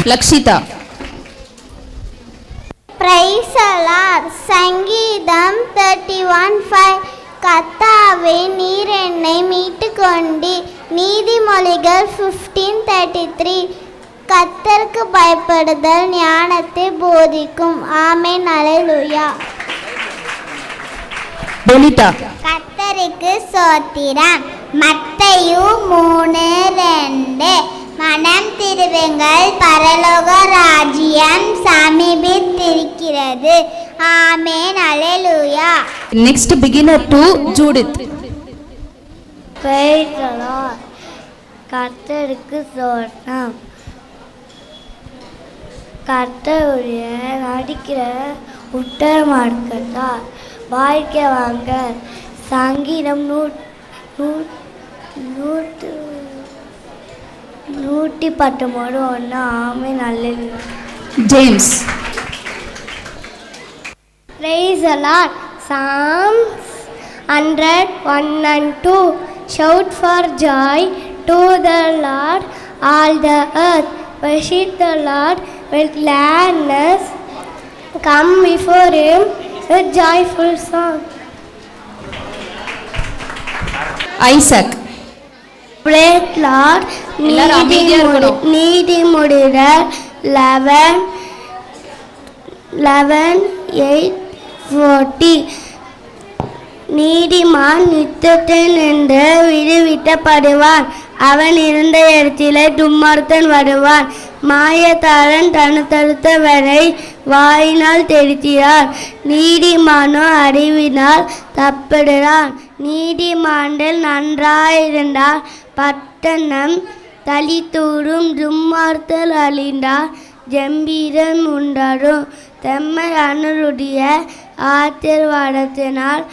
Lakshitha. Price allot. சங்கீதம் 31:5. கர்த்தாவே நீர் என்னை மீட்டு கொண்டி. நீதிமொழிகள் 15:33. கர்த்தருக்கு பயப்படுதல் ஞானத்தை போதிக்கும். ஆமென். அல்லேலூயா. டொலிட்டா. கர்த்தருக்கு ஸ்தோத்திரம். மத்தேயு 3:2. மனம் திருவுங்கள், பரலோக ராஜ்யம் சமீபித்திருக்கிறது. ஆமென். அல்லேலூயா. Next beginner 2 Judith. Praise the lord. கர்த்தருக்கு ஸ்தோத்திரம். கர்த்தருடைய நடிக்கிற உத்தரமார்க்கத்தார் வாழ்க்கை வாங்க. சங்கீதம் 119:1. ஆமென். அல்லேலூயா. James. Praise the Lord. Psalms 100:1-2. Shout for joy to the Lord, all the earth. Worship the Lord with gladness. Come before Him with joyful song. Isaac. Praise Lord. நீதிமொழிகள் 11:8-40. நீதிமான் நித்தத்தில் நின்று விடுவிக்கப்படுவான். அவன் இருந்த இடத்திலே துன்மார்க்கன் வருவான். மாயத்தாரன் தடுத்தவரை வாயினால் தெரிக்கிறான். நீதிமானோ அறிவினால் தப்பிடுறான். நீதிமான்கள் நன்றாயிருந்தால் பட்டணம் தளித்தூரும். துன்மார்க்கர் அழிந்தால் ஜம்பீரம் உண்டாரும். தெம்மையானருடைய ஆசீர்வாதத்தினால்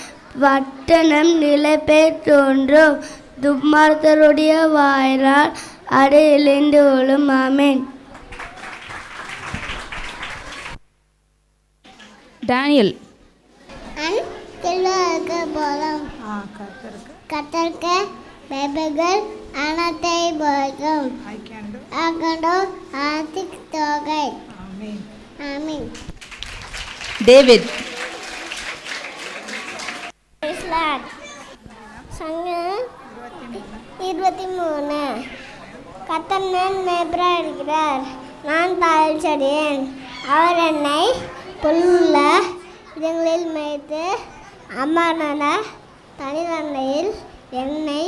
பட்டணம் நிலைபெற் தோன்றும். துன்மார்க்கருடைய வாயினால் அது இழந்து கொள்ளும். ஆமென். டேனியல். கர்த்தருக்கு பயப்படுதல் ஞானத்தை போதிக்கும். ஆத்திக் தொகை. ஆமென். டேவிட். சங்கீதம் 23. கர்த்தர் மேல் மேய்ப்பராயிருக்கிறார். நான் தாழ்ச்சடையேன். அவர் என்னை புல்லுள்ள இடங்களில் மேய்த்து அம்மானான தனிவண்டையில் என்னை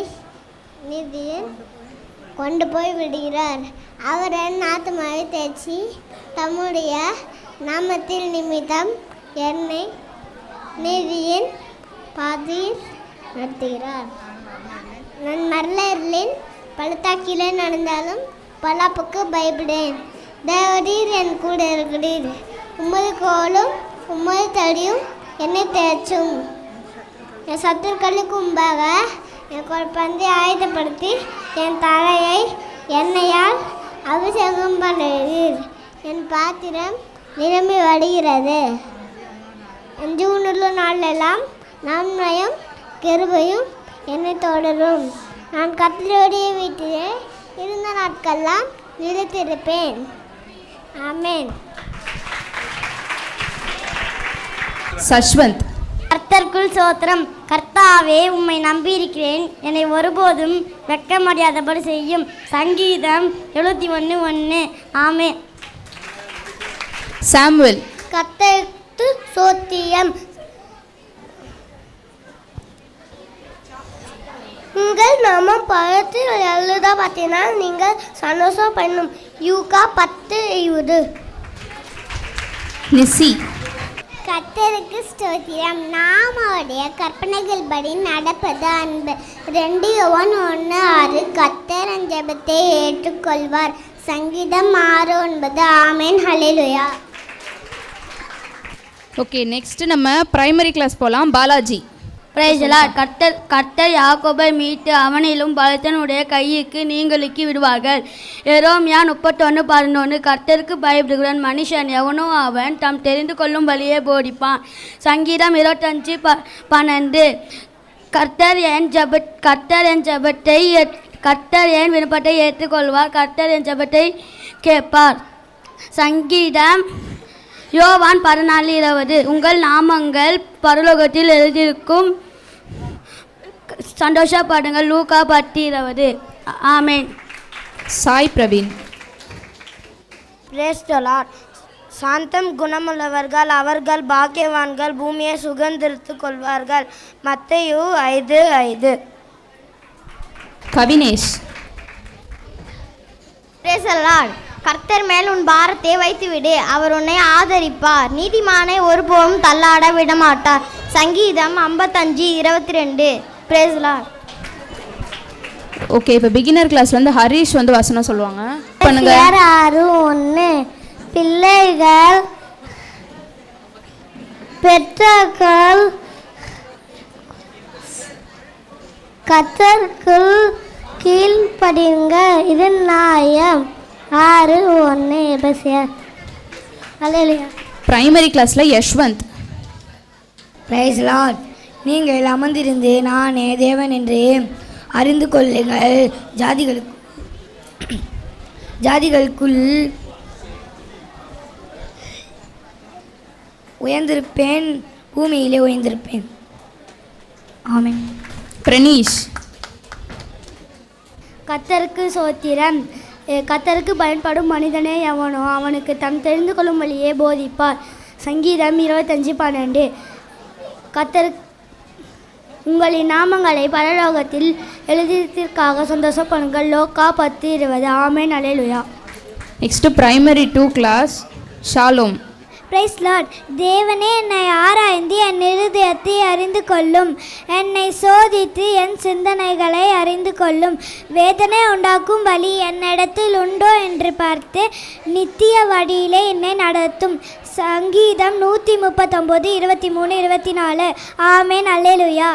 நீதியில் கொண்டு போய் விடுகிறார். அவர் என் ஆத்துமாவை தேய்ச்சி தம்முடைய நாமத்தில் நிமித்தம் என்னை நீதியின் பாதையில் நடத்துகிறார். நான் மரலின் பள்ளத்தாக்கிலே நடந்தாலும் பொல்லாப்புக்கு பயப்படேன். தேவரீர் என் கூட இருக்கிறீர். உமது கோலும் உமது தடியும் என்னை தேய்ச்சும். என் சத்துருக்களுக்கு முன்பாக எனக்கு ஒரு பந்தை ஆயுதப்படுத்தி என் தலையை எண்ணெயால் அபிஷேகம் பண்ணுகிறீர். என் பாத்திரம் நிரம்பி வடிகிறது. என் ஜீவனுள்ள நாளெல்லாம் நன்மையும் கிருபையும் என்னை தொடரும். நான் கர்த்தருடைய வீட்டிலே இருந்த நாட்கள்லாம் நிலைத்திருப்பேன். ஆமென். சஷ்வந்த். கர்த்தருக்குள் ஸ்தோத்திரம். கர்த்தாவே உம்மை நம்பியிருக்கிறேன். என்னை ஒருபோதும் வெட்கமடையாதபடி செய்யும். சங்கீதம் 71:1. ஆமென். சாமுவேல். கர்த்தருக்கு ஸ்தோத்திரம். உங்கள் நாமம் பழத்தில் எழுத பார்த்தீங்கன்னா நீங்கள் சந்தோஷம் பண்ணும். யூகா 10:20. நிசி. கர்த்தருக்கு ஸ்தோத்திரம். நாம் அவருடைய கற்பனைகள் படி நடப்பது அன்பு. 2 யோவான் 1:6. கர்த்தர் என் ஜெபத்தை ஏற்றுக்கொள்வார். சங்கீதம் 6:9. ஆமென். ஹல்லேலூயா. ஓகே, நெக்ஸ்ட் நம்ம பிரைமரி கிளாஸ் போகலாம். பாலாஜி. Praise the lord. கர்த்தர் யாக்கோபை மீட்டு அவனிலும் பலத்தனுடைய கைக்கு நீங்களுக்கு விடுவார்கள். எரேமியா 31:11. கர்த்தருக்கு பயப்படுகிறன் மனுஷன் எவனோ அவன் தாம் தெரிந்து கொள்ளும் வழியே போதிப்பான். சங்கீதம் 25:12. கர்த்தர் என் விண்ணப்பத்தை ஏற்றுக்கொள்வார். கர்த்தர் என் ஜெபத்தை கேட்பார். சங்கீதம் யோவான் 14:20 உங்கள் நாமங்கள் பரலோகத்தில் எழுதியிருக்கும் சந்தோஷப்படுங்கள் லூக்கா 10:20 ஆமென். Sai Praveen. Praise the lord. சாந்தம் குணமுள்ளவர்கள் அவர்கள் பாக்கியவான்கள் பூமியை சுதந்தரித்துக் கொள்வார்கள். மத்தேயு 5:5. கவினேஷ். Praise the lord. கர்த்தர் மேல் உன் பாரத்தை வைத்துவிடு, அவர் உன்னை ஆதரிப்பார். நீதிமானை ஒருபோதும் தள்ளாட விடமாட்டார். சங்கீதம் 55:22. Brace the Lord. ஓகே, இப்போ பிகினர் கிளாஸ் ஹரிஷ் வசனம் சொல்லுவாங்க. பண்ணுங்க. 6:1 பிள்ளைகள் பெற்றோர்கள் கர்த்தருக்குள் கீழ்ப்படியுங்க, இது நியாயம். 6:1 எபேசியர். அல்லேலூயா. பிரைமரி கிளாஸ்ல யஷ்வந்த். Price Lord. நீங்கள் அமர்ந்திருந்து நானே தேவன் என்று அறிந்து கொள்ளுங்கள். ஜாதிகளுக்குள் உயர்ந்திருப்பேன், பூமியிலே உயர்ந்திருப்பேன். ஆமென். பிரணீஷ். கர்த்தருக்கு சோத்திரம். கர்த்தருக்கு பயன்படும் மனிதனே எவனோ அவனுக்கு தம் தெரிந்து கொள்ளும் வழியே போதிப்பார். சங்கீதம் 25:12. கர்த்தருக்கு உங்களின் நாமங்களை பரலோகத்தில் எழுதியதற்காக சந்தோஷப்படுங்கள். லோக்கா 10:20. ஆமென். அல்லேலூயா. Next primary 2 class Shalom. Praise lord. தேவனே என்னை ஆராய்ந்து என் இருதயத்தை அறிந்து கொள்ளும், என்னை சோதித்து என் சிந்தனைகளை அறிந்து கொள்ளும். வேதனை உண்டாக்கும் வழி என்னிடத்தில் உண்டோ என்று பார்த்து நித்திய வழியிலே என்னை நடத்தும். சங்கீதம் 139:23-24. ஆமென். அல்லேலூயா.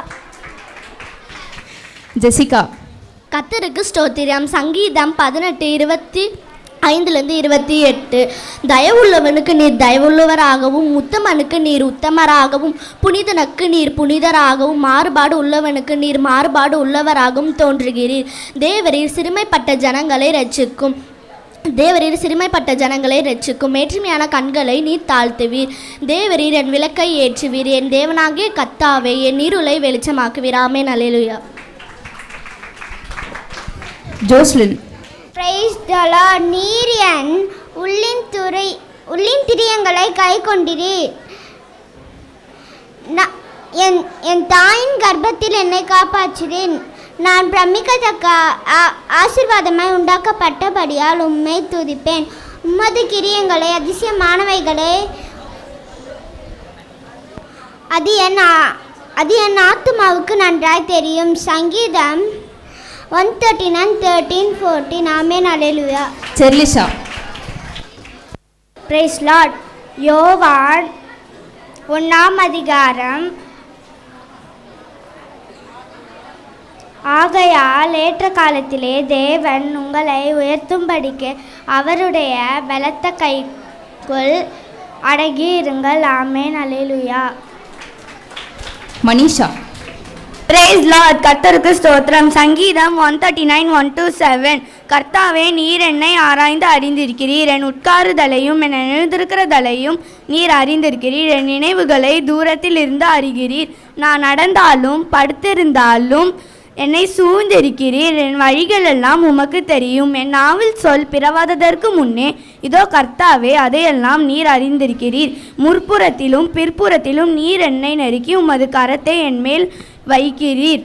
ஜெசிகா. கர்த்தருக்கு ஸ்தோத்திரம். சங்கீதம் 18:25-28. தயவுள்ளவனுக்கு நீர் தயவுள்ளவராகவும், உத்தமனுக்கு நீர் உத்தமராகவும், புனிதனுக்கு நீர் புனிதராகவும், மாறுபாடு உள்ளவனுக்கு நீர் மாறுபாடு உள்ளவராகவும் தோன்றுகிறீர். தேவரீர் சிறுமைப்பட்ட ஜனங்களை ரட்சிக்கும். மேற்றுமையான கண்களை நீர் தாழ்த்துவீர். தேவரீர் என் விளக்கை ஏற்றுவீர். என் தேவனாகிய கர்த்தாவே என் இருளை வெளிச்சமாக்குவீர். ஆமென். அல்லேலூயா. ஜோஸ்லின். Price the Lord. நீர் என் உள்ளின் திரியங்களை கை கொண்டிரீர். என் தாயின் கர்ப்பத்தில் என்னை காப்பாற்றினேன். நான் பிரமிக்கத்தக்க ஆசீர்வாதமாய் உண்டாக்கப்பட்டபடியால் உம்மை துதிப்பேன். உமது கிரியங்களை அதிசயமானவைகளே, அது என் ஆத்துமாவுக்கு நன்றாய் தெரியும். சங்கீதம் 139:13-14. ஆமென். அல்லேலூயா. செர்லிஷா. Praise lord. யோவான் 1:00. ஆகையால் ஏற்ற காலத்திலே தேவன் உங்களை உயர்த்தும்படிக்கு அவருடைய பலத்த கைக்குள் அடங்கி இருங்கள். ஆமென். அல்லேலூயா. மனிஷா. Praise lord. கர்த்தருக்கு ஸ்தோத்திரம். சங்கீதம் 139:1-7. கர்த்தாவே, நீர் என்னை ஆராய்ந்து அறிந்திருக்கிறீர். என் உட்காருதலையும் என் எழுந்திருக்கிறதலையும் நீர் அறிந்திருக்கிறீர். என் நினைவுகளை தூரத்தில் இருந்து அறிகிறீர். நான் நடந்தாலும் படுத்திருந்தாலும் என்னை சூழ்ந்திருக்கிறீர். என் வழிகளெல்லாம் உமக்கு தெரியும். என் நாவில் சொல் பிறவாததற்கு முன்னே இதோ கர்த்தாவே, அதையெல்லாம் நீர் அறிந்திருக்கிறீர். முற்புறத்திலும் பிற்புறத்திலும் நீர் என்னை நெருக்கி உமது கரத்தை என்மேல் வைக்கிறீர்.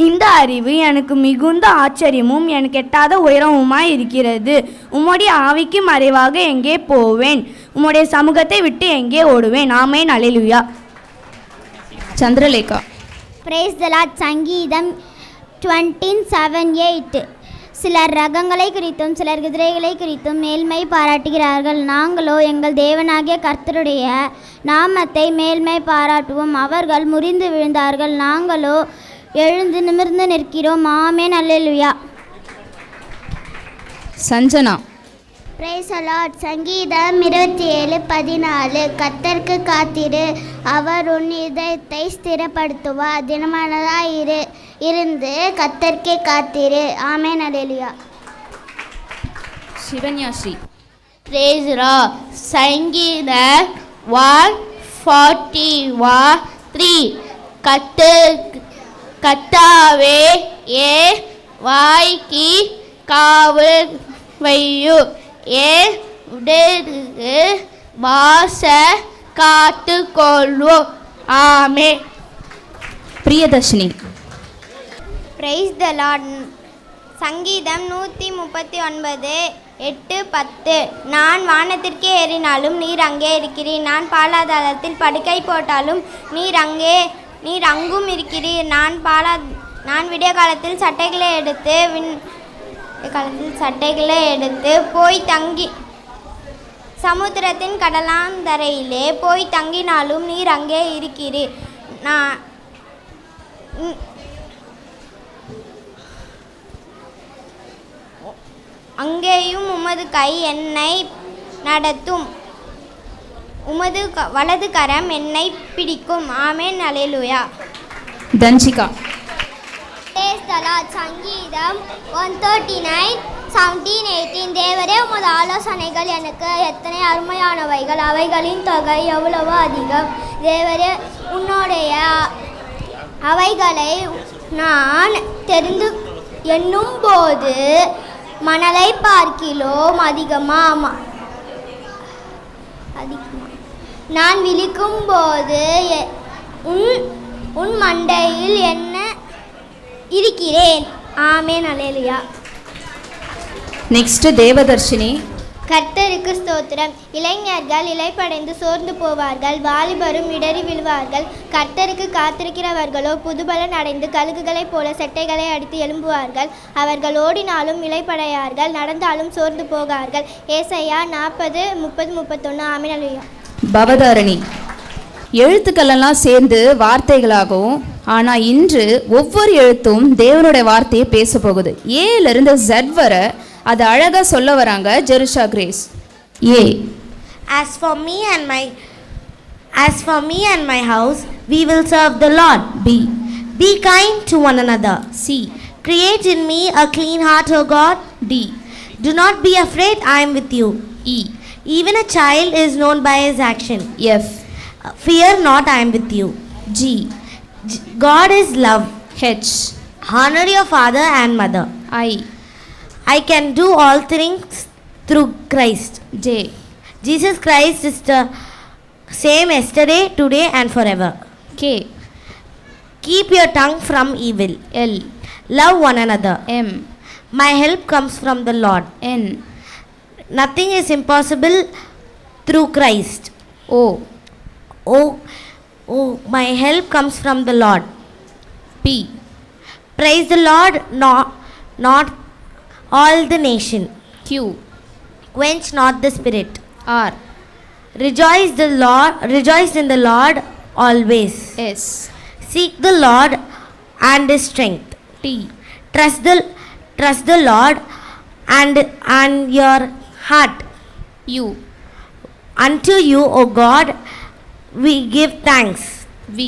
இந்த அறிவு எனக்கு மிகுந்த ஆச்சரியமும் எனக்கு எட்டாத உயரமுமாய் இருக்கிறது. உம்முடைய ஆவிக்கு மறைவாக எங்கே போவேன்? உம்முடைய சமூகத்தை விட்டு எங்கே ஓடுவேன்? ஆமென். அல்லேலூயா. சந்திரலேகா. Praise the lord. சங்கீதம் 27:8. சிலர் ரகங்களை குறித்தும் சிலர் குதிரைகளை குறித்தும் மேன்மை பாராட்டுகிறார்கள். நாங்களோ எங்கள் தேவனாகிய கர்த்தருடைய நாமத்தை மேன்மை பாராட்டுவோம். அவர்கள் முறிந்து விழுந்தார்கள், நாங்களோ எழுந்து நிமிர்ந்து நிற்கிறோம். ஆமென். அல்லேலூயா. சஞ்சனா. Praise the lord. சங்கீதம் 27:14. கர்த்தருக்கு காத்திரு, அவர் உன் இதயத்தை ஸ்திரப்படுத்துவார். தினமானதாய் இருந்து கர்த்தருக்கே காத்திரு. ஆமென். அல்லேலூயா. சிவன்யாஸ்ரீ. Praise Lord. சங்கீதம் 143. கர்த்தாவே ஏ வாய்க்கு காவல் வையு ஏ உடலுக்கு வாச காத்துக்கொள்வோம். ஆமே. பிரியதர்ஷினி. Praise the lord. சங்கீதம் 139 8 10. நான் வானத்திற்கே ஏறினாலும் நீர் அங்கே இருக்கிறீர், நான் பாலாதாரத்தில் படுக்கை போட்டாலும் நீர் அங்கும் இருக்கிறீர். நான் விடிய காலத்தில் சட்டைகளை எடுத்து போய் தங்கி சமுத்திரத்தின் கடலாந்தரையிலே போய் தங்கினாலும் நீர் அங்கே இருக்கிறீர். அங்கேயும் உமது கை என்னை நடத்தும், உமது வலது கரம் என்னை பிடிக்கும். ஆமென். அல்லேலூயா. தன்ஷிகா. சங்கீதம் 139 17 18. தேவரே, உமது ஆலோசனைகள் எனக்கு எத்தனை அருமையானவைகள், அவைகளின் தொகை எவ்வளவோ அதிகம். தேவரே, உன்னுடைய அவைகளை நான் தெரிந்து எண்ணும்போது மணலை பார்க்கிலோம் அதிகமா. நான் விழிக்கும் போது உன் மண்டையில் என்ன இருக்கிறேன். ஆமென். அல்லேலூயா. நெக்ஸ்ட் தேவதர்ஷினி. கர்த்தருக்கு ஸ்தோத்திரம். இளைஞர்கள் இளைப்படைந்து சோர்ந்து போவார்கள், வாலிபரும் இடறி விழுவார்கள். கர்த்தருக்கு காத்திருக்கிறவர்களோ புதுபலன் அடைந்து கழுகுகளைப் போல செட்டைகளை அடித்து எழும்புவார்கள். அவர்கள் ஓடினாலும் இளைப்படையார்கள், நடந்தாலும் சோர்ந்து போகார்கள். ஏசாயா 40 30 31. ஆமென். அல்லேலூயா. பவதாரணி. எழுத்துக்களெல்லாம் சேர்ந்து வார்த்தைகளாகவும், ஆனால் இன்று ஒவ்வொரு எழுத்தும் தேவனுடைய வார்த்தையை பேச போகுது. ஏலேருந்து Z வர அது அழகாக சொல்ல வராங்க Jerusha grace. A. As for me and my house, we will serve the Lord. B. Be kind to one another. C. Create in me a clean heart, O God. D. Do not be afraid, I am with you. E. Even a child is known by his action. F. Fear not, I am with you. G. God is love. H. Honor your father and mother. I can do all things through Christ. J. Jesus Christ is the same yesterday, today and forever. K. Keep your tongue from evil. L. Love one another. M. My help comes from the Lord. N. Nothing is impossible through Christ. O. Oh, my help comes from the Lord. P. Praise the Lord, not all the nation. Q. Quench not the spirit. R. Rejoice in the Lord always. S. Seek the Lord and his strength. T. Trust the Lord and your heart. U. Unto you, O God, we give thanks. V.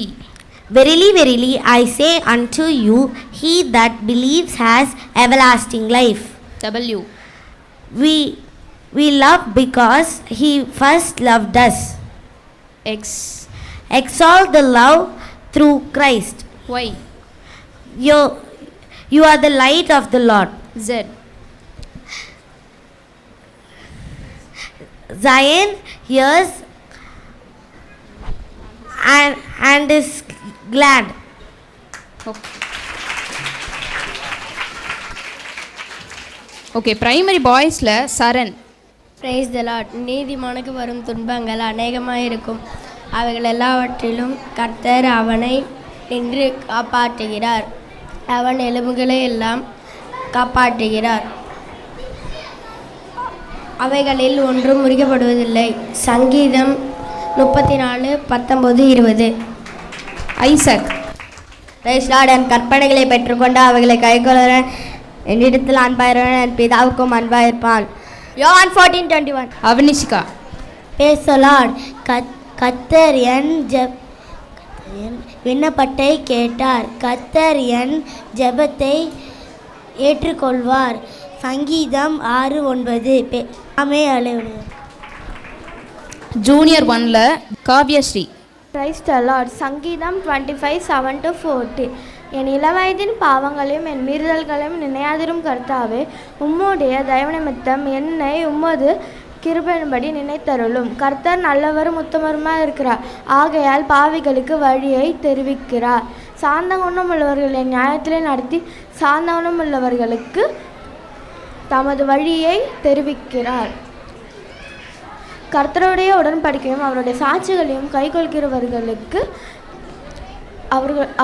Verily, verily, I say unto you, he that believes has everlasting life. W. We love because he first loved us. X. Exalt the love through Christ. Y. You are the light of the Lord. Z. Zion hears and is glad. Okay. Primary பாய்ஸில் Charan. Praise the lord. நீதிமானுக்கு வரும் துன்பங்கள் அநேகமாக இருக்கும், அவைகள் எல்லாவற்றிலும் கர்த்தர் அவனை நின்று காப்பாற்றுகிறார். அவன் எலும்புகளை எல்லாம் காப்பாற்றுகிறார், அவைகளில் ஒன்றும் முறிக்கப்படுவதில்லை. சங்கீதம் 34 19 20. ஐசக். Price Lord. என் கற்பனைகளை பெற்றுக்கொண்டு அவைகளை கைகொள்கிறேன், என்னிடத்தில் அன்பாயிருவன் என் பிதாவுக்கும் அன்பாயிருப்பான். யோவான் 14:21. அவனிஷிகா. Praise the Lord. கர்த்தர் என் விண்ணப்பத்தை கேட்டார், கர்த்தர் என் ஜெபத்தை ஏற்றுக்கொள்வார். சங்கீதம் 6:9 ஆமே அலையுடைய. ஜூனியர் 1ல் காவ்யஸ்ரீ. Price the lord. சங்கீதம் 25:7-40. என் இளவயதின் பாவங்களையும் என் மீறுதல்களையும் நினையாதிரும் கர்த்தாவே, உம்முடைய தயவு நிமித்தம் என்னை உம்மது கிருபையின்படி நினைத்தருளும். கர்த்தர் நல்லவரும் உத்தமருமாக இருக்கிறார், ஆகையால் பாவிகளுக்கு வழியை தெரிவிக்கிறார். சார்ந்த குணம் உள்ளவர்களை நியாயத்திலே நடத்தி சார்ந்த குணம் உள்ளவர்களுக்கு தமது வழியை தெரிவிக்கிறார். கர்த்தருடைய உடன்படிக்கையும் அவருடைய சாட்சிகளையும் கைக்கொள்கிறவர்களுக்கு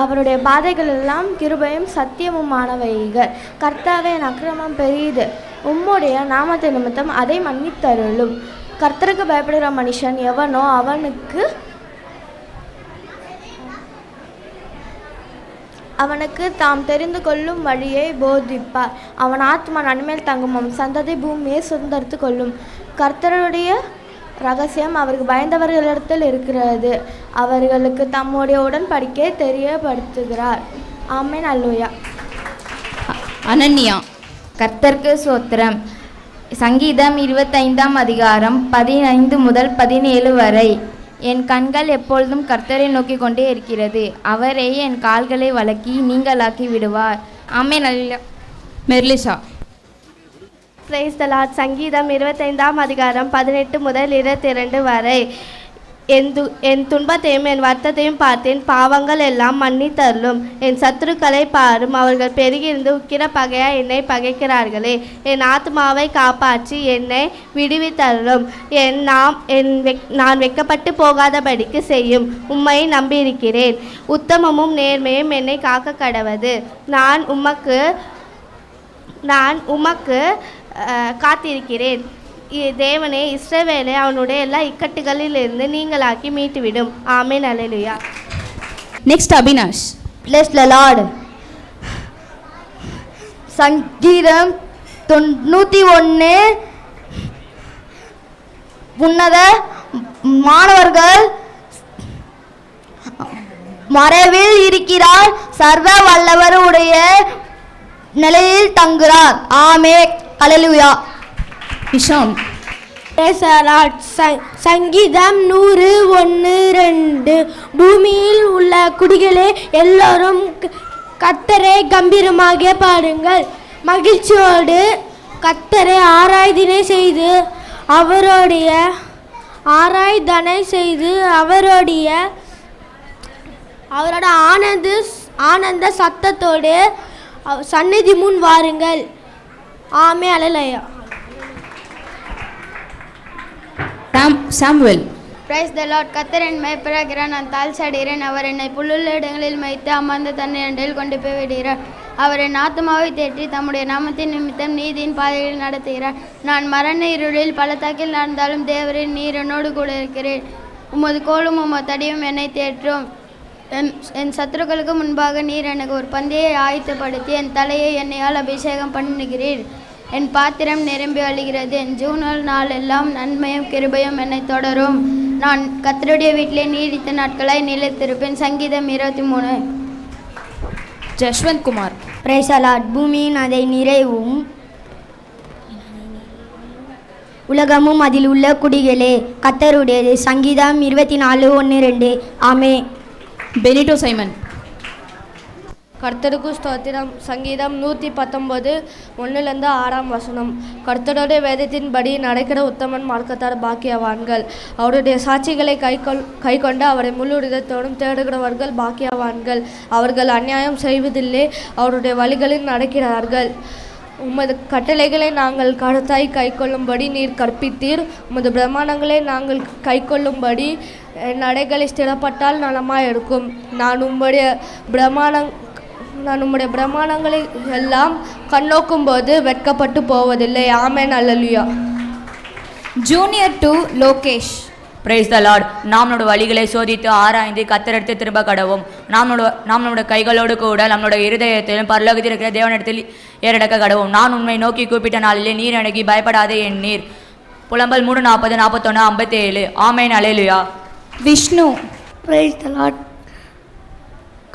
அவருடைய பாதைகள் எல்லாம் கிருபையும் சத்தியமுமானவைகள். கர்த்தாவே, என் அக்கிரமம் பெரியது, உம்முடைய நாமத்தை நிமித்தம் அதை மன்னித்தருளும். கர்த்தருக்கு பயப்படுகிற மனுஷன் எவனோ அவனுக்கு தாம் தெரிந்து கொள்ளும் வழியை போதிப்பார். அவன் ஆத்மா நன்மேல் தங்கும், அவன் சந்ததி பூமியை சுதந்தரித்து கொள்ளும். கர்த்தருடைய ரகசியம் அவருக்கு பயந்தவர்களிடத்தில் இருக்கிறது, அவர்களுக்கு தம்முடைய உடன்படிக்கையை தெரியப்படுத்துகிறார். ஆமென். அல்லேலூயா. அனன்யா. கர்த்தருக்கு ஸ்தோத்திரம். சங்கீதம் 25:15-17 வரை. என் கண்கள் எப்பொழுதும் கர்த்தரை நோக்கி கொண்டே இருக்கிறது, அவரே என் கால்களை வழக்கி நீங்களாக்கி விடுவார். ஆமென். அல்லேலூயா. மெர்லிசா. Praise the lord. சங்கீதம் 25:18-22 வரை. என் துன்பத்தையும் என் வருத்தத்தையும் பார்த்தேன், பாவங்கள் எல்லாம் மன்னித்தருளும். என் சத்துருக்களை பாரும், அவர்கள் பெருகிருந்து உக்கிர பகையா என்னை பகைக்கிறார்களே. என் ஆத்மாவை காப்பாற்றி என்னை விடுவித்தருளும். நான் வெட்கப்பட்டு போகாதபடிக்கு செய்யும். உம்மை நம்பியிருக்கிறேன், உத்தமமும் நேர்மையும் என்னை காக்க கடவது. நான் உமக்கு காத்திருக்கிறேன். தேவனே, இஸ்ரவேலை அவனுடைய எல்லா இக்கட்டுகளிலிருந்து நீங்களாக்கி மீட்டுவிடும். ஆமென். அல்லேலூயா. Next Abinash. Bless the Lord. சங்கீதம் 91. உன்னத மாணவர்கள் மறைவில் இருக்கிறார், சர்வ வல்லவருடைய நிலையில் தங்குகிறார். ஆமென். அல்லேலூயா. விஷாம். சங்கீதம் 100:1-2. பூமியில் உள்ள குடிகளே, எல்லோரும் கர்த்தரை கம்பீரமாக பாடுங்கள். மகிழ்ச்சியோடு கர்த்தரை ஆராதனை செய்து அவரோட ஆனந்த சத்தத்தோடு சந்நிதி முன் வாருங்கள். ஆமென். அல்லேலூயா. சாமுவேல். Price the lord. கர்த்தர் என் மேய்ப்பராகிறார், நான் தாழ்ச்சாடுகிறேன். அவர் என்னை புல்லுள்ள இடங்களில் மேய்த்து அமர்ந்த தண்ணீரில் கொண்டு போய் விடுகிறார். அவர் என் ஆத்துமாவை தேற்றி தம்முடைய நாமத்தின் நிமித்தம் நீதியின் பாதைகளில் நடத்துகிறார். நான் மரண இருளில் பள்ளத்தாக்கில் நடந்தாலும் தேவரின் நீர் என்னோடு கூட இருக்கிறேன். உமது கோலும் உமது தடியும் என்னை தேற்றும். என் சத்துருக்களுக்கு முன்பாக நீர் எனக்கு ஒரு பந்தியை ஆயத்தப்படுத்தி என் தலையை எண்ணெயால் அபிஷேகம் பண்ணுகிறீர். என் பாத்திரம் நிரம்பி வழிகிறது. என் ஜீவனால் நாளெல்லாம் நன்மையும் கிருபையும் என்னை தொடரும். நான் கர்த்தருடைய வீட்டிலே நீடித்த நாட்களாய் நிலைத்திருப்பேன். சங்கீதம் 23. Jashwanth Kumar. Price the Lord. பூமியின் அதை நிறைவும் உலகமும் அதில் உள்ள குடிகளே கர்த்தருடையது. சங்கீதம் 24:1-2. ஆமென். Benito Simon. கர்த்தருக்கு ஸ்தோத்திரம். சங்கீதம் 119:1-6. கர்த்தருடைய வேதத்தின்படி நடக்கிற உத்தமன் மார்க்கத்தார் பாக்கியவான்கள். அவருடைய சாட்சிகளை கைக்கொண்டு அவரை முழு இதயத்தோடும் தேடுகிறவர்கள் பாக்கியவான்கள். அவர்கள் அநியாயம் செய்வதில்லை, அவருடைய வழிகளில் நடக்கிறார்கள். உமது கட்டளைகளை நாங்கள் கருத்தாய் கைக்கொள்ளும்படி நீர் கற்பித்தீர். உமது பிரமாணங்களை நாங்கள் கைக்கொள்ளும்படி நடைகளை ஸ்திரப்பட்டால் நலமாய் இருக்கும். நான் உம்முடைய பிரமாணங்களை எல்லாம் கண்ணோக்கும் போது வெட்கப்பட்டு போவதில்லை. ஆமென். அல்லேலூயா. Junior 2 Lokesh. Praise the lord. நாம் நம்முடைய வழிகளை சோதித்து ஆராய்ந்து கர்த்தரிடத்து திரும்ப கடவும். நாம் நம்முடைய கைகளோடு கூட நம்முடைய இருதயத்திலும் பரலோகத்தில் இருக்கிற தேவனிடத்தில் ஏறடக்க கடவும். நான் உண்மை நோக்கி கூப்பிட்ட நாளிலே நீர் எனக்கு பயப்படாதே என் நீர். புலம்பல் 3:40-41-57. ஆமென். அல்லேலூயா. விஷ்ணு. Praise the lord.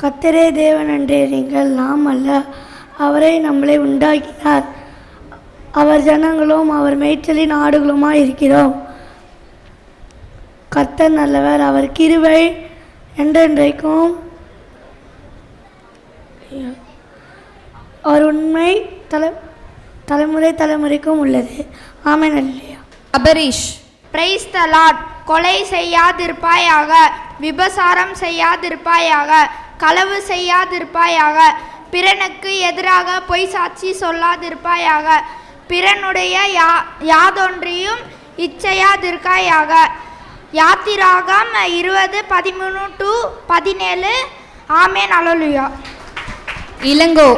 கர்த்தரே தேவன் என்றே நீங்கள், நாம் அல்ல. அவரே நம்மளை உண்டாக்கினார். அவர் ஜனங்களும் அவர் மேய்ச்சலின் ஆடுகளுமாய் இருக்கிறோம். கர்த்தர் நல்லவர், அவர் கிருபை என்றென்றைக்கும், அவர் உண்மை தலைமுறை தலைமுறைக்கும் உள்ளது. ஆமென். அல்லேலூயா. அபரீஷ். Praise the lord. கொலை செய்யாதிருப்பாயாக, விபசாரம் செய்யாதிருப்பாயாக, களவு செய்யாதிருப்பாயாக, பிறனுக்கு எதிராக பொய் சாட்சி சொல்லாதிருப்பாயாக, பிறனுடைய யாதொன்றையும் இச்சையாதிருக்காயாக. யாத்திராகம் 20:13-17. ஆமென். அல்லேலூயா. இளங்கோ.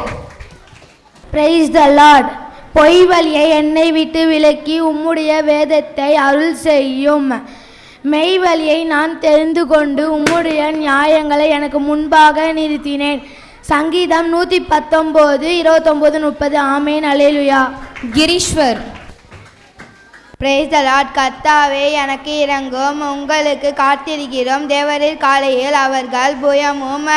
Praise the lord. பொய் வழியை என்னை விட்டு விலக்கி உம்முடைய வேதத்தை அருள் செய்யும். மெய் வழியை நான் தெரிந்து கொண்டு உம்முடைய நியாயங்களை எனக்கு முன்பாக நிறுத்தினேன். சங்கீதம் 119, 29, 30. ஆமென். அல்லேலூயா. கிரீஸ்வர். Praise the lord. கர்த்தாவே எனக்கு இறங்கும், உங்களுக்கு காத்திருக்கிறோம். தேவரீர் காலையில் அவர்கள் புயமும்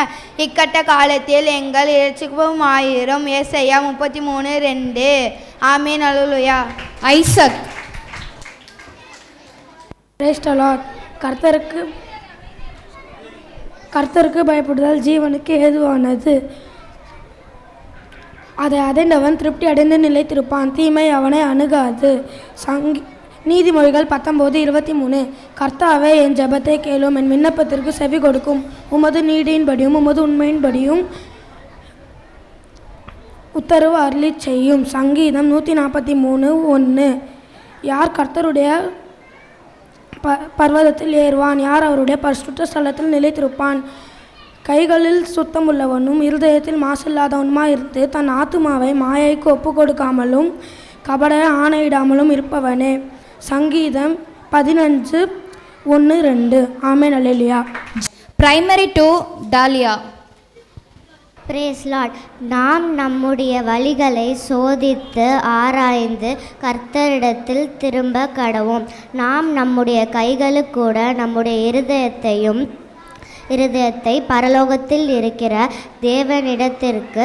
இக்கட்ட காலத்தில் எங்கள் இறைச்சிக்கும் ஆயிரும். ஏசாயா 33:2. ஆமென். அல்லேலூயா. ஐசக். Price the lord. கர்த்தருக்கு பயப்படுதல் ஜீவனுக்கு ஏதுவானது. அதை அடைந்தவன் திருப்தி அடைந்து நிலைத்திருப்பான். தீமை அவனை அணுகாது. நீதிமொழிகள் 19:23. கர்த்தாவே, என் ஜெபத்தை கேளும், என் விண்ணப்பத்திற்கு செவி கொடுக்கும். உமது நீதியின்படியும் உமது உண்மையின்படியும் உத்தரவு அருளி செய்யும். சங்கீதம் 143:1. யார் கர்த்தருடைய பர்வதத்தில் ஏறுவான்? யார் அவருடைய பரிசுத்த ஸ்தலத்தில் நிலைத்திருப்பான்? கைகளில் சுத்தமுள்ளவனும் இருதயத்தில் மாசில்லாதவனுமாய் இருந்து தன் ஆத்துமாவை மாயைக்கு ஒப்பு கொடுக்காமலும் கபட ஆணையிடாமலும் இருப்பவனே. சங்கீதம் 15:1-2. ஆமென். அல்லேலூயா. பிரைமரி 2. டாலியா. Praise Lord. நாம் நம்முடைய வழிகளை சோதித்து ஆராய்ந்து கர்த்தரிடத்தில் திரும்ப கடவோம். நாம் நம்முடைய கைகளுக்கூட நம்முடைய இருதயத்தை பரலோகத்தில் இருக்கிற தேவனிடத்திற்கு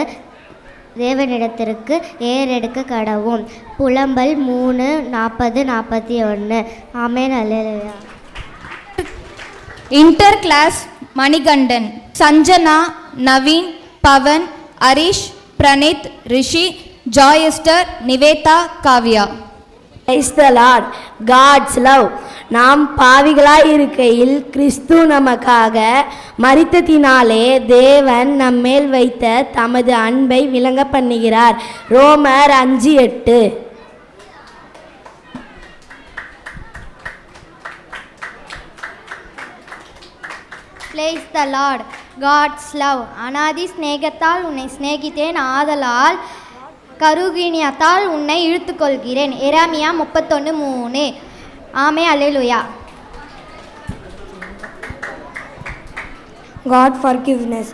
ஏறெடுக்க கடவும். புலம்பல் 3:40-41. ஆமென். அல்லேலூயா. Inter class Manikandan. Sanjana, Naveen, Pavan, Harish, Praneeth, Rishi, Joyster, Nivetha, Kavya. Praise the Lord. God's love. நாம் பாவிகளாய் இருக்கையில் கிறிஸ்து நமக்காக மரித்ததினாலே தேவன் நம்மேல் வைத்த தமது அன்பை விளங்க பண்ணுகிறார். ரோமர் 5:8. Praise the Lord. God's love. அனாதி ஸ்நேகத்தால் உன்னை சிநேகித்தேன், ஆதலால் கருகினியத்தால் உன்னை இழுத்துக்கொள்கிறேன். எரேமியா 31:3. ஆமென். அல்லேலூயா. God forgiveness.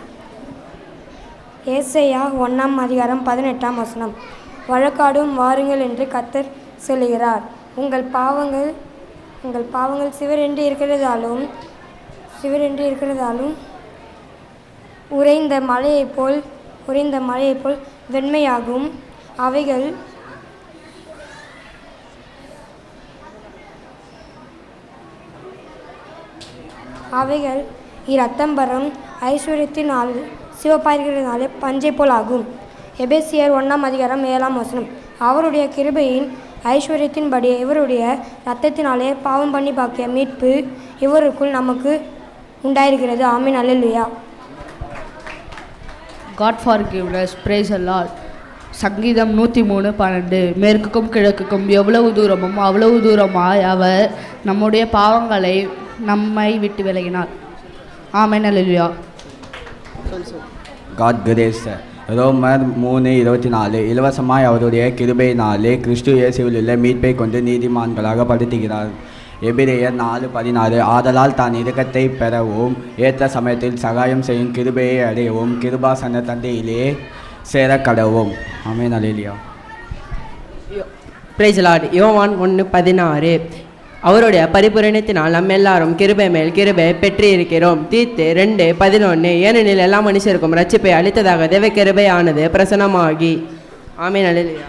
ஏசாயா 1:18. வழக்காடும் வாருங்கள் என்று கர்த்தர் சொல்லுகிறார். உங்கள் பாவங்கள் சிவரென்று இருக்கிறதாலும் உறைந்த மலையைப் போல் வெண்மையாகும். அவைகள் இரத்தம்பரம் ஐஸ்வர்யத்தினால் சிவப்பாயிருக்கிறதுனாலே பஞ்சை போல் ஆகும். எபேசியர் 1:7. அவருடைய கிருபையின் ஐஸ்வர்யத்தின்படி இவருடைய இரத்தத்தினாலே பாவம் பண்ணி பாக்கிய மீட்பு இவருக்குள் நமக்கு உண்டாயிருக்கிறது. ஆமென். அல்லேலூயா. God forgiveness. Praise the Lord. சங்கீதம் 103:12. மேற்குக்கும் கிழக்குக்கும் எவ்வளவு தூரமும் அவ்வளவு தூரமாய் அவர் நம்முடைய பாவங்களை நம்மை விட்டு விலகினார். ஆமென். அல்லேலூயா. God grace. ரோமர் 3:24. இலவசமாய் அவருடைய கிருபையினாலே கிறிஸ்து இயேசுவில் உள்ள மீட்பை கொண்டு நீதிமான்களாக படுத்துகிறார். எபிரேயர் 4:16. ஆதலால் தான் இரக்கத்தை பெறவும் ஏற்ற சமயத்தில் சகாயம் செய்யும் கிருபையை அடையவும் கிருபாசன தந்தையிலே சேர கடவும். ஆமென். அல்லேலூயா. Praise the Lord. யோவான் 1:16. அவருடைய பரிபூரணத்தினால் நம்ம எல்லாரும் கிருபை மேல் கிருபை பெற்று இருக்கிறோம். தீத்து 2:11. ஏனெனில் எல்லா மனுஷருக்கும் ரட்சிப்பை அளித்ததாக தேவ கிருபை ஆனது பிரசனமாகி. ஆமென். அல்லேலூயா.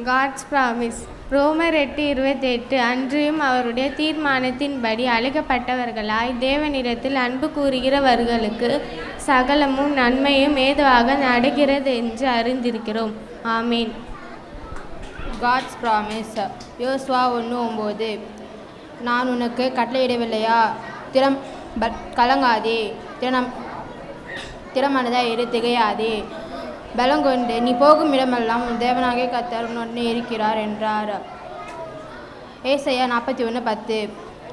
காட்ஸ் ப்ராமிஸ் ரோமர் 8:28 அன்றியும் அவருடைய தீர்மானத்தின்படி அழைக்கப்பட்டவர்களாய் தேவனிடத்தில் அன்பு கூறுகிறவர்களுக்கு சகலமும் நன்மையும் ஏதுவாக நடக்கிறது என்று அறிந்திருக்கிறோம். ஆமீன். காட்ஸ் ப்ராமிஸ் யோசுவா 1:9 நான் உனக்கு கட்டளையிடவில்லையா? கலங்காதே, திறமனதாக இரு, திகையாதே, பலங்கொண்டு நீ போகும் இடமெல்லாம் உன் தேவனாகிய கர்த்தர் உன்னுடனே இருக்கிறார் என்றார். ஏசாயா 41:10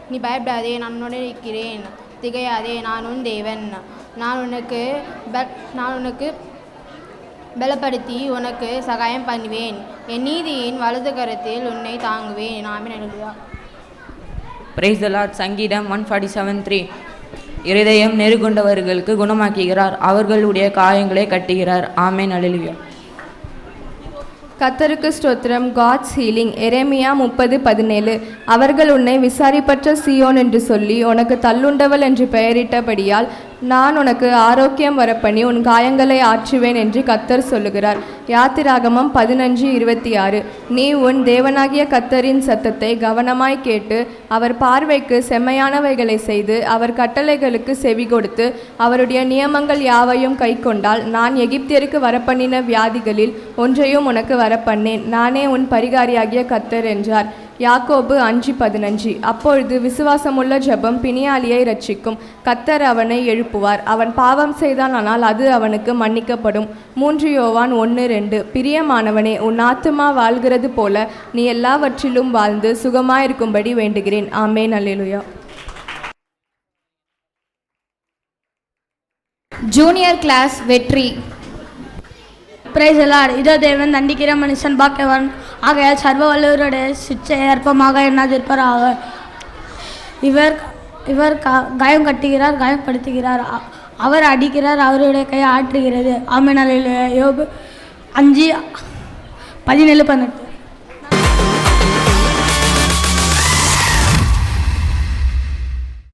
நீ பயப்படாதே, நான் உன்னுடனே இருக்கிறேன், திகையாதே, நான் உன் தேவன், நான் உனக்கு பலப்படுத்தி உனக்கு சகாயம் பண்ணுவேன், என் நீதியின் வலது கரத்தில் உன்னை தாங்குவேன். ஆமென். அல்லேலூயா. Praise the lord. சங்கீதம் 147:3 இருதயம் நெருக்கொண்டவர்களுக்கு குணமாக்குகிறார், அவர்களுடைய காயங்களை கட்டுகிறார். ஆமென். அல்லேலூயா. கர்த்தருக்கு ஸ்தோத்திரம். காட்ஸ் ஹீலிங் எரேமியா 30:17 அவர்கள் உன்னை விசாரிப்பற்ற சீயோன் என்று சொல்லி உனக்கு தள்ளுண்டவள் என்று பெயரிட்டபடியால் நான் உனக்கு ஆரோக்கியம் வரப்பண்ணி உன் காயங்களை ஆற்றுவேன் என்று கர்த்தர் சொல்லுகிறார். யாத்திராகமம் 15:26 நீ உன் தேவனாகிய கர்த்தரின் சத்தத்தை கவனமாய் கேட்டு அவர் பார்வைக்கு செம்மையானவைகளை செய்து அவர் கட்டளைகளுக்கு செவி கொடுத்து அவருடைய நியமங்கள் யாவையும் கை கொண்டால் நான் எகிப்தியருக்கு வரப்பண்ணின வியாதிகளில் ஒன்றையும் உனக்கு வரப்பண்ணேன், நானே உன் பரிகாரியாகிய கர்த்தர் என்றார். யாக்கோபு 5:15 அப்பொழுது விசுவாசமுள்ள ஜெபம் பிணியாளியை இரட்சிக்கும், கர்த்தர் அவனை எழுப்புவார், அவன் பாவம் செய்தானால் அது அவனுக்கு மன்னிக்கப்படும். 3 யோவான் 1:2 பிரியமானவனே, உன் ஆத்துமா வாழ்கிறது போல நீ எல்லாவற்றிலும் வாழ்ந்து சுகமாயிருக்கும்படி வேண்டுகிறேன். ஆமென். அல்லேலூயா. ஜூனியர் கிளாஸ் வெற்றி. Price the Lord. இதோ தேவன் தண்டிக்கிற மனுஷன் பாக்கியவான், ஆகையால் சர்வ வல்லவருடைய சிச்சை ஏற்பமாக எண்ணாதிருப்பாராக. இவர் காயம் கட்டுகிறார், காயப்படுத்துகிறார், அவர் அடிக்கிறார், அவருடைய கையை ஆற்றுகிறது. ஆமென். அல்லேலூயா. யோபு 5:17-18